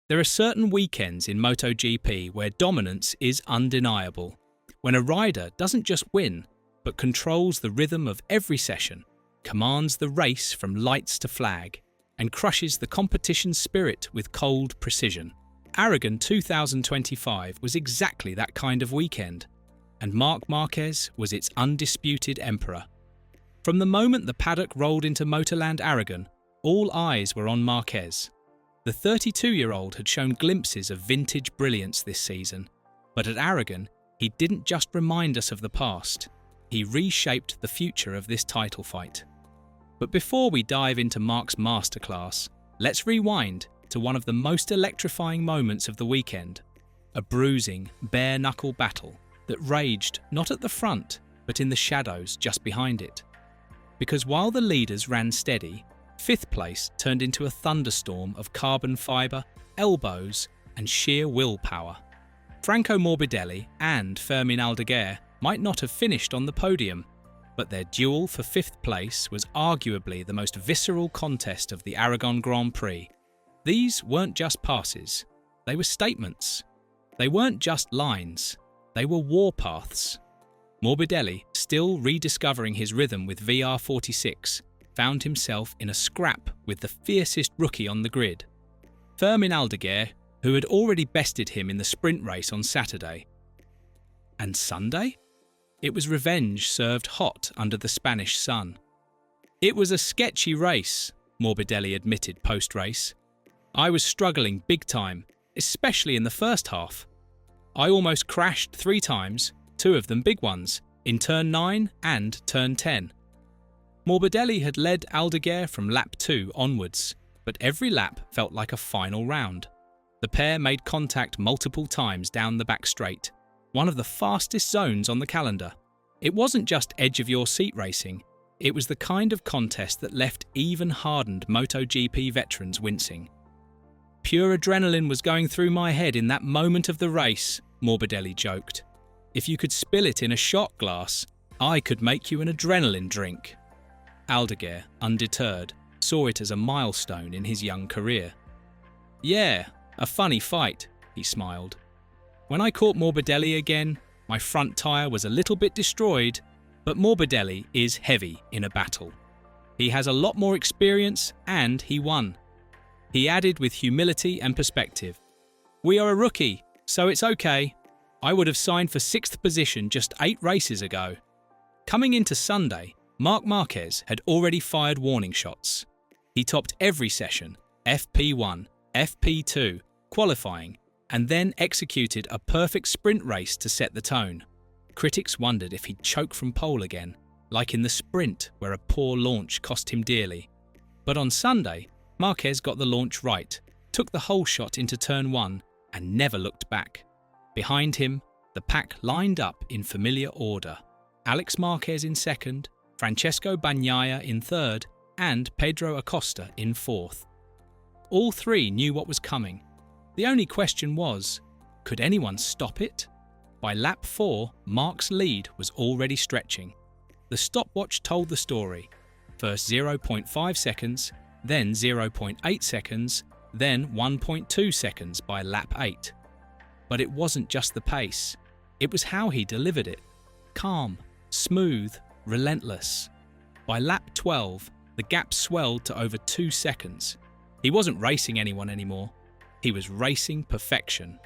There are certain weekends in MotoGP where dominance is undeniable, when a rider doesn't just win, but controls the rhythm of every session, commands the race from lights to flag, and crushes the competition's spirit with cold precision. Aragon 2025 was exactly that kind of weekend, and Marc Marquez was its undisputed emperor. From the moment the paddock rolled into Motorland Aragon, all eyes were on Marquez. The 32-year-old had shown glimpses of vintage brilliance this season, but at Aragon, he didn't just remind us of the past, he reshaped the future of this title fight. But before we dive into Marc's masterclass, let's rewind to one of the most electrifying moments of the weekend, a bruising, bare-knuckle battle that raged not at the front, but in the shadows just behind it. Because while the leaders ran steady, fifth place turned into a thunderstorm of carbon fibre, elbows, and sheer willpower. Franco Morbidelli and Fermin Aldeguer might not have finished on the podium, but their duel for fifth place was arguably the most visceral contest of the Aragon Grand Prix. These weren't just passes, they were statements. They weren't just lines, they were warpaths. Morbidelli, still rediscovering his rhythm with VR46, found himself in a scrap with the fiercest rookie on the grid. Fermin Aldeguer, who had already bested him in the sprint race on Saturday. And Sunday? It was revenge served hot under the Spanish sun. It was a sketchy race, Morbidelli admitted post-race. I was struggling big time, especially in the first half. I almost crashed 3 times, 2 of them big ones, in turn 9 and turn 10. Morbidelli had led Aldeguer from lap 2 onwards, but every lap felt like a final round. The pair made contact multiple times down the back straight, one of the fastest zones on the calendar. It wasn't just edge-of-your-seat racing, it was the kind of contest that left even hardened MotoGP veterans wincing. Pure adrenaline was going through my head in that moment of the race, Morbidelli joked. If you could spill it in a shot glass, I could make you an adrenaline drink. Aldeguer, undeterred, saw it as a milestone in his young career. Yeah, a funny fight, he smiled. When I caught Morbidelli again, my front tyre was a little bit destroyed, but Morbidelli is heavy in a battle. He has a lot more experience and he won. He added with humility and perspective. We are a rookie, so it's okay. I would have signed for 6th position just 8 races ago. Coming into Sunday, Marc Marquez had already fired warning shots. He topped every session, FP1, FP2, qualifying, and then executed a perfect sprint race to set the tone. Critics wondered if he'd choke from pole again, like in the sprint where a poor launch cost him dearly. But on Sunday, Marquez got the launch right, took the whole shot into turn 1 and never looked back. Behind him, the pack lined up in familiar order. Alex Marquez in 2nd, Francesco Bagnaia in 3rd, and Pedro Acosta in 4th. All 3 knew what was coming. The only question was, could anyone stop it? By lap 4, Marc's lead was already stretching. The stopwatch told the story. First 0.5 seconds, then 0.8 seconds, then 1.2 seconds by lap 8. But it wasn't just the pace. It was how he delivered it. Calm, smooth, relentless. By lap 12, the gap swelled to over 2 seconds. He wasn't racing anyone anymore. He was racing perfection.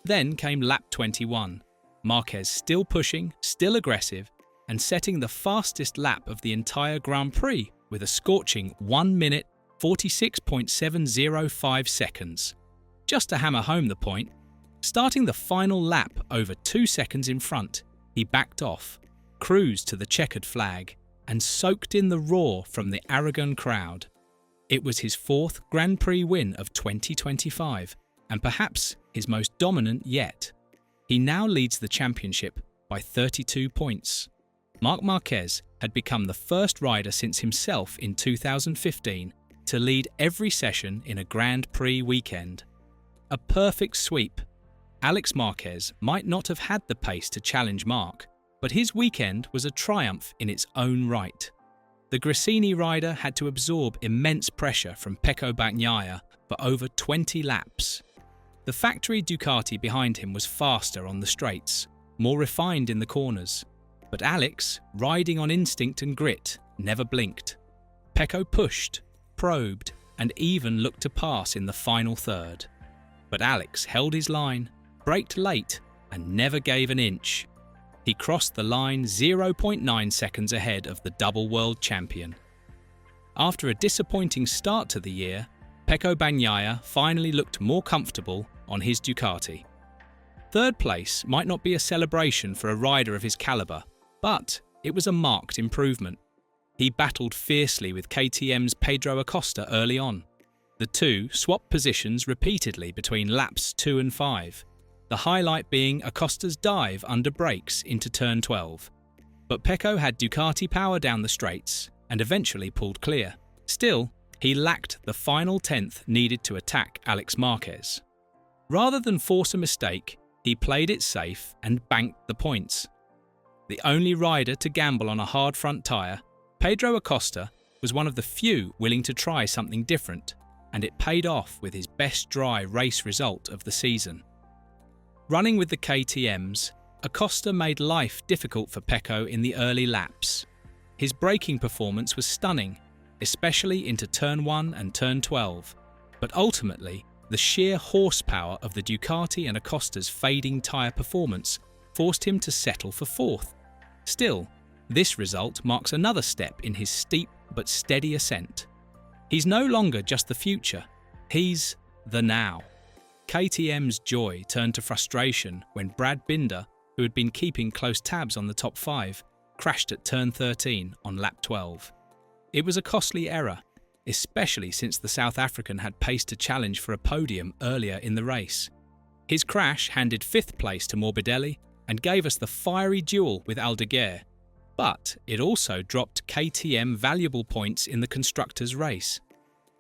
Then came lap 21. Marquez still pushing, still aggressive, and setting the fastest lap of the entire Grand Prix with a scorching 1 minute, 46.705 seconds. Just to hammer home the point, starting the final lap over 2 seconds in front, he backed off, cruised to the checkered flag, and soaked in the roar from the Aragon crowd. It was his 4th Grand Prix win of 2025, and perhaps his most dominant yet. He now leads the championship by 32 points. Marc Marquez had become the first rider since himself in 2015 to lead every session in a Grand Prix weekend. A perfect sweep. Alex Marquez might not have had the pace to challenge Marc, but his weekend was a triumph in its own right. The Gresini rider had to absorb immense pressure from Pecco Bagnaia, for over 20 laps. The factory Ducati behind him was faster on the straights, more refined in the corners. But Alex, riding on instinct and grit, never blinked. Pecco pushed, probed, and even looked to pass in the final third. But Alex held his line, braked late, and never gave an inch. He crossed the line 0.9 seconds ahead of the double world champion. After a disappointing start to the year, Pecco Bagnaia finally looked more comfortable on his Ducati. Third place might not be a celebration for a rider of his calibre, but it was a marked improvement. He battled fiercely with KTM's Pedro Acosta early on. The two swapped positions repeatedly between laps 2 and 5, the highlight being Acosta's dive under brakes into turn 12. But Pecco had Ducati power down the straights and eventually pulled clear. Still, he lacked the final tenth needed to attack Alex Marquez. Rather than force a mistake, he played it safe and banked the points. The only rider to gamble on a hard front tyre, Pedro Acosta was one of the few willing to try something different, and it paid off with his best dry race result of the season. Running with the KTMs, Acosta made life difficult for Pecco in the early laps. His braking performance was stunning, especially into turn 1 and turn 12, but ultimately, the sheer horsepower of the Ducati and Acosta's fading tyre performance forced him to settle for 4th. Still, this result marks another step in his steep but steady ascent. He's no longer just the future, he's the now. KTM's joy turned to frustration when Brad Binder, who had been keeping close tabs on the top 5, crashed at turn 13 on lap 12. It was a costly error, especially since the South African had paced a challenge for a podium earlier in the race. His crash handed 5th place to Morbidelli and gave us the fiery duel with Aldeguer, but it also dropped KTM valuable points in the constructors' race.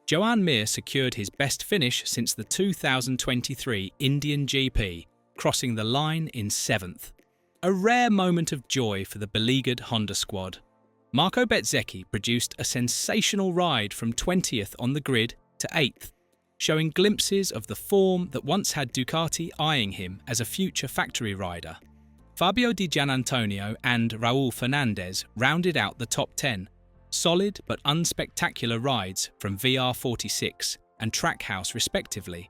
Joan Mir secured his best finish since the 2023 Indian GP, crossing the line in 7th. A rare moment of joy for the beleaguered Honda squad. Marco Bezzecchi produced a sensational ride from 20th on the grid to 8th, showing glimpses of the form that once had Ducati eyeing him as a future factory rider. Fabio Di Giannantonio and Raul Fernandez rounded out the top 10, solid but unspectacular rides from VR46 and Trackhouse respectively.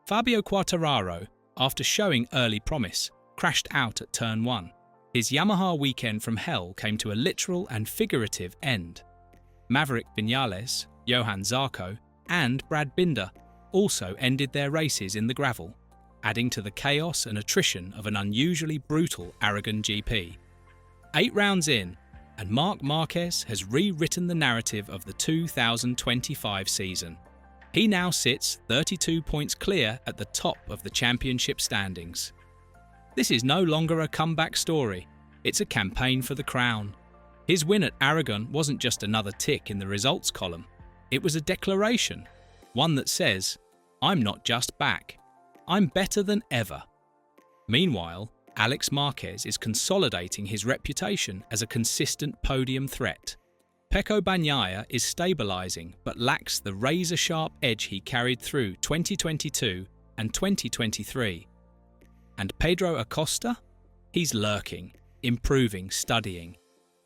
Fabio Quartararo, after showing early promise, crashed out at turn 1. His Yamaha weekend from hell came to a literal and figurative end. Maverick Vinales, Johan Zarco, and Brad Binder also ended their races in the gravel, adding to the chaos and attrition of an unusually brutal Aragon GP. 8 rounds in, and Marc Marquez has rewritten the narrative of the 2025 season. He now sits 32 points clear at the top of the championship standings. This is no longer a comeback story, it's a campaign for the crown. His win at Aragon wasn't just another tick in the results column, it was a declaration, one that says, "I'm not just back, I'm better than ever." Meanwhile, Alex Marquez is consolidating his reputation as a consistent podium threat. Pecco Bagnaia is stabilising but lacks the razor-sharp edge he carried through 2022 and 2023. And Pedro Acosta? He's lurking, improving, studying.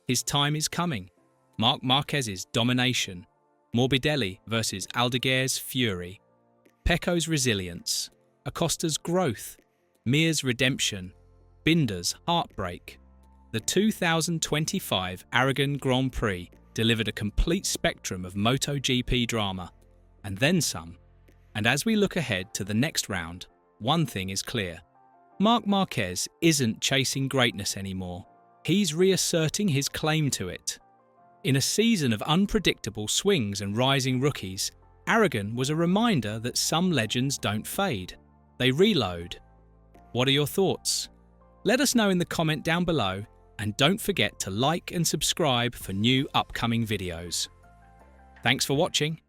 His time is coming. Marc Marquez's domination, Morbidelli versus Aldeguer's fury, Pecco's resilience, Acosta's growth, Mir's redemption, Binder's heartbreak. The 2025 Aragon Grand Prix delivered a complete spectrum of MotoGP drama, and then some. And as we look ahead to the next round, one thing is clear. Marc Marquez isn't chasing greatness anymore. He's reasserting his claim to it. In a season of unpredictable swings and rising rookies, Aragon was a reminder that some legends don't fade. They reload. What are your thoughts? Let us know in the comment down below, and don't forget to like and subscribe for new upcoming videos. Thanks for watching.